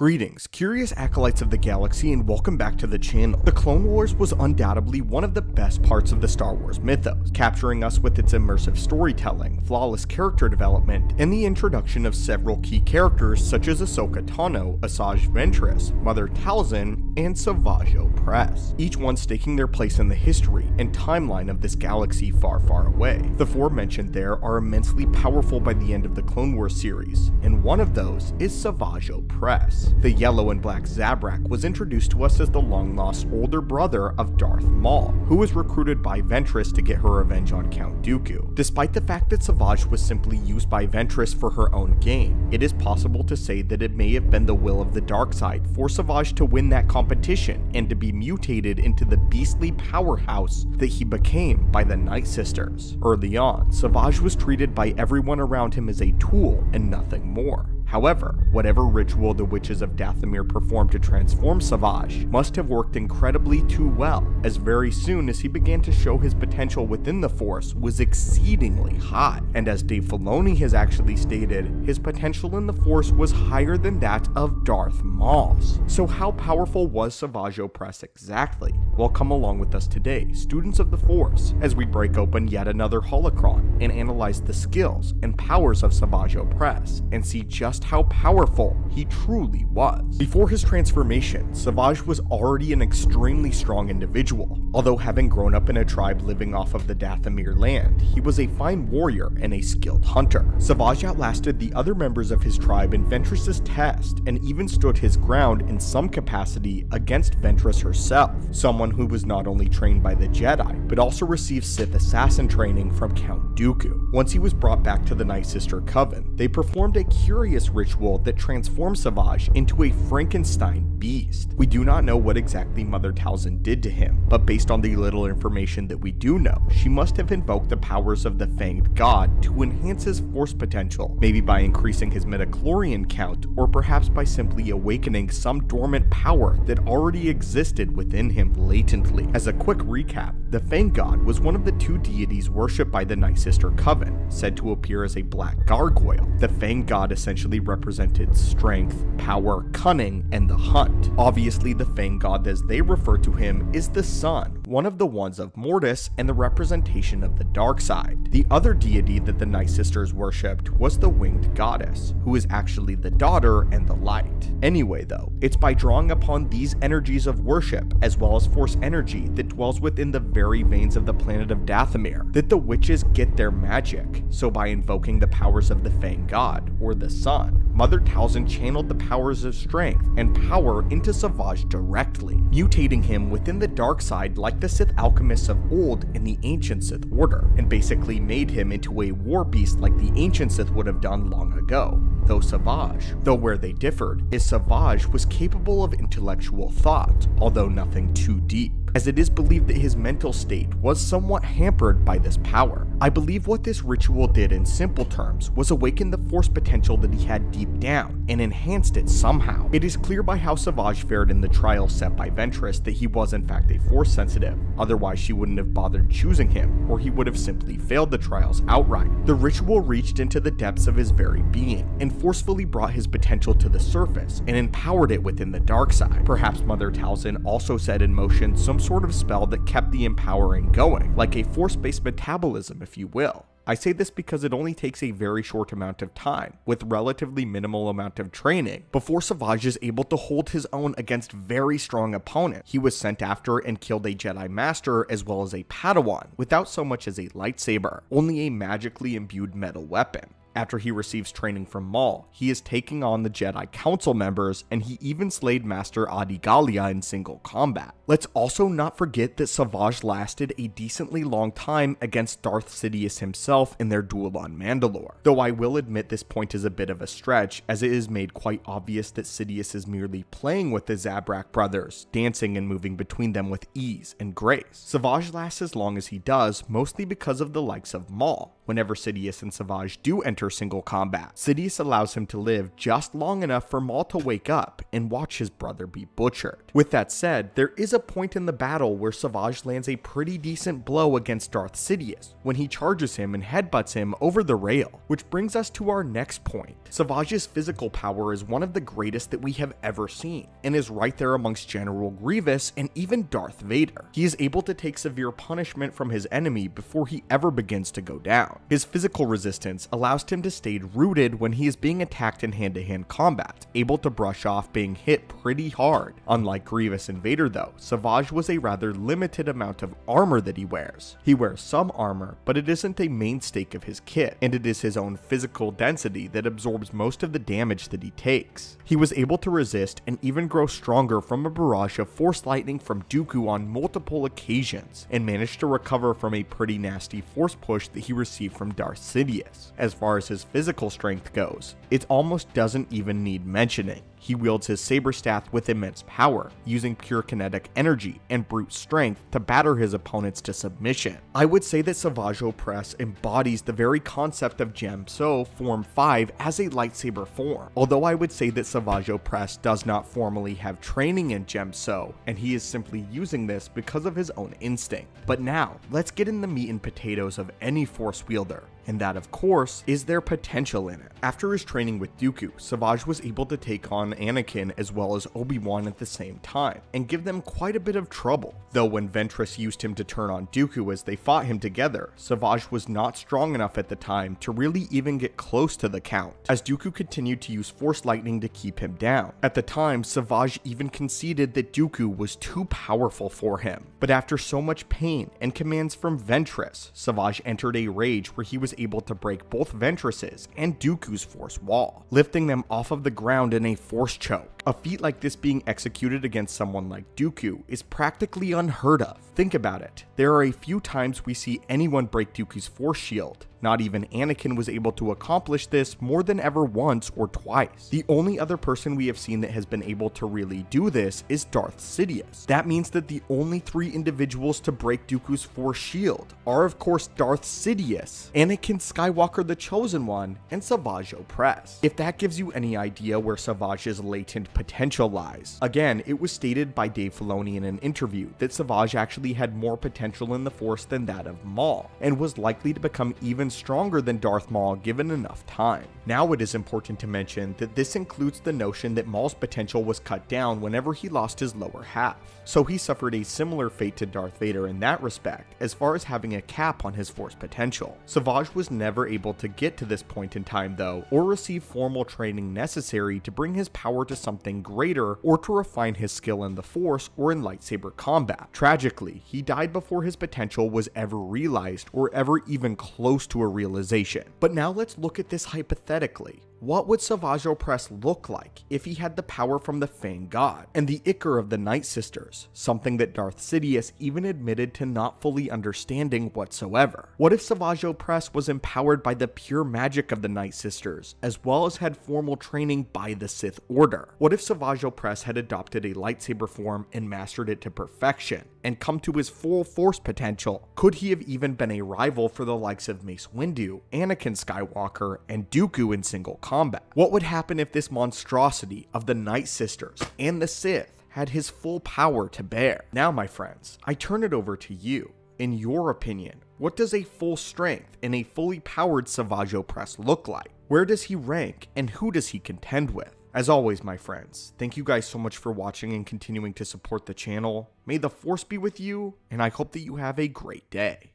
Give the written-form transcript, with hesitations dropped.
Greetings, curious acolytes of the galaxy, and welcome back to the channel. The Clone Wars was undoubtedly one of the best parts of the Star Wars mythos, capturing us with its immersive storytelling, flawless character development, and the introduction of several key characters such as Ahsoka Tano, Asajj Ventress, Mother Talzin, and Savage Oppress, each one staking their place in the history and timeline of this galaxy far, far away. The four mentioned there are immensely powerful by the end of the Clone Wars series, and one of those is Savage Oppress. The yellow and black Zabrak was introduced to us as the long-lost older brother of Darth Maul, who was recruited by Ventress to get her revenge on Count Dooku. Despite the fact that Savage was simply used by Ventress for her own gain, it is possible to say that it may have been the will of the dark side for Savage to win that competition and to be mutated into the beastly powerhouse that he became by the Night Sisters. Early on, Savage was treated by everyone around him as a tool and nothing more. However, whatever ritual the witches of Dathomir performed to transform Savage must have worked incredibly too well, as very soon as he began to show his potential within the Force was exceedingly high, and as Dave Filoni has actually stated, his potential in the Force was higher than that of Darth Maul's. So how powerful was Savage Oppress exactly? Well, come along with us today, students of the Force, as we break open yet another holocron and analyze the skills and powers of Savage Oppress and see just how powerful he truly was. Before his transformation, Savage was already an extremely strong individual. Although having grown up in a tribe living off of the Dathomir land, he was a fine warrior and a skilled hunter. Savage outlasted the other members of his tribe in Ventress's test and even stood his ground in some capacity against Ventress herself, someone who was not only trained by the Jedi, but also received Sith assassin training from Count Dooku. Once he was brought back to the Night Sister Coven, they performed a curious ritual that transformed Savage into a Frankenstein beast. We do not know what exactly Mother Talzin did to him, but based on the little information that we do know, she must have invoked the powers of the Fanged God to enhance his Force potential, maybe by increasing his midichlorian count, or perhaps by simply awakening some dormant power that already existed within him latently. As a quick recap, the Fanged God was one of the two deities worshipped by the Night Sister Coven, said to appear as a black gargoyle. The Fanged God essentially represented strength, power, cunning, and the hunt. Obviously, the Fanged God, as they refer to him, is the sun, one of the ones of Mortis and the representation of the dark side. The other deity that the Night Sisters worshipped was the Winged Goddess, who is actually the daughter and the light. Anyway though, it's by drawing upon these energies of worship, as well as Force energy that dwells within the very veins of the planet of Dathomir, that the witches get their magic. So by invoking the powers of the Fanged God, or the sun, Mother Talzin channeled the powers of strength and power into Savage directly, mutating him within the dark side like the Sith alchemists of old in the ancient Sith order, and basically made him into a war beast like the ancient Sith would have done long ago. Though where they differed is Savage was capable of intellectual thought, although nothing too deep, as it is believed that his mental state was somewhat hampered by this power. I believe what this ritual did in simple terms was awaken the Force potential that he had deep down and enhanced it somehow. It is clear by how Savage fared in the trial set by Ventress that he was in fact a Force sensitive, otherwise she wouldn't have bothered choosing him, or he would have simply failed the trials outright. The ritual reached into the depths of his very being and forcefully brought his potential to the surface and empowered it within the dark side. Perhaps Mother Talzin also set in motion some sort of spell that kept the empowering going, like a Force-based metabolism, if you will. I say this because it only takes a very short amount of time, with relatively minimal amount of training, before Savage is able to hold his own against very strong opponents. He was sent after and killed a Jedi Master as well as a Padawan, without so much as a lightsaber, only a magically imbued metal weapon. After he receives training from Maul, he is taking on the Jedi Council members, and he even slayed Master Adi Gallia in single combat. Let's also not forget that Savage lasted a decently long time against Darth Sidious himself in their duel on Mandalore, though I will admit this point is a bit of a stretch, as it is made quite obvious that Sidious is merely playing with the Zabrak brothers, dancing and moving between them with ease and grace. Savage lasts as long as he does, mostly because of the likes of Maul. Whenever Sidious and Savage do enter single combat, Sidious allows him to live just long enough for Maul to wake up and watch his brother be butchered. With that said, there is a point in the battle where Savage lands a pretty decent blow against Darth Sidious when he charges him and headbutts him over the rail, which brings us to our next point. Savage's physical power is one of the greatest that we have ever seen, and is right there amongst General Grievous and even Darth Vader. He is able to take severe punishment from his enemy before he ever begins to go down. His physical resistance allows him to stay rooted when he is being attacked in hand-to-hand combat, able to brush off being hit pretty hard. Unlike Grievous and Vader though, Savage was a rather limited amount of armor that he wears. He wears some armor, but it isn't a mainstay of his kit, and it is his own physical density that absorbs most of the damage that he takes. He was able to resist and even grow stronger from a barrage of Force Lightning from Dooku on multiple occasions, and managed to recover from a pretty nasty Force push that he received from Darth Sidious. As far as his physical strength goes, it almost doesn't even need mentioning. He wields his saber staff with immense power, using pure kinetic energy and brute strength to batter his opponents to submission. I would say that Savage Oppress embodies the very concept of Gem So Form 5 as a lightsaber form, although I would say that Savage Oppress does not formally have training in Gem So, and he is simply using this because of his own instinct. But now, let's get in the meat and potatoes of any Force wielder, and that of course is their potential in it. After his training with Dooku, Savage was able to take on Anakin as well as Obi-Wan at the same time, and give them quite a bit of trouble. Though when Ventress used him to turn on Dooku as they fought him together, Savage was not strong enough at the time to really even get close to the count, as Dooku continued to use Force Lightning to keep him down. At the time, Savage even conceded that Dooku was too powerful for him. But after so much pain and commands from Ventress, Savage entered a rage where he was able to break both Ventress's and Dooku's Force wall, lifting them off of the ground in a Force choke. A feat like this being executed against someone like Dooku is practically unheard of. Think about it. There are a few times we see anyone break Dooku's Force shield. Not even Anakin was able to accomplish this more than ever once or twice. The only other person we have seen that has been able to really do this is Darth Sidious. That means that the only 3 individuals to break Dooku's Force shield are of course Darth Sidious, Anakin Skywalker the Chosen One, and Savage Oppress. If that gives you any idea where Savage's latent potential lies. Again, it was stated by Dave Filoni in an interview that Savage actually had more potential in the Force than that of Maul, and was likely to become even stronger than Darth Maul given enough time. Now it is important to mention that this includes the notion that Maul's potential was cut down whenever he lost his lower half, so he suffered a similar fate to Darth Vader in that respect as far as having a cap on his Force potential. Savage was never able to get to this point in time though, or receive formal training necessary to bring his power to something greater or to refine his skill in the Force or in lightsaber combat. Tragically, he died before his potential was ever realized or ever even close to a realization. But now let's look at this hypothetically. What would Savage Oppress look like if he had the power from the Fang God and the Ichor of the Night Sisters, something that Darth Sidious even admitted to not fully understanding whatsoever? What if Savage Oppress was empowered by the pure magic of the Night Sisters, as well as had formal training by the Sith Order? What if Savage Oppress had adopted a lightsaber form and mastered it to perfection, and come to his full Force potential? Could he have even been a rival for the likes of Mace Windu, Anakin Skywalker, and Dooku in single combat? What would happen if this monstrosity of the Night Sisters and the Sith had his full power to bear? Now, my friends, I turn it over to you. In your opinion, what does a full strength and a fully powered Savage Oppress look like? Where does he rank, and who does he contend with? As always, my friends, thank you guys so much for watching and continuing to support the channel. May the Force be with you, and I hope that you have a great day.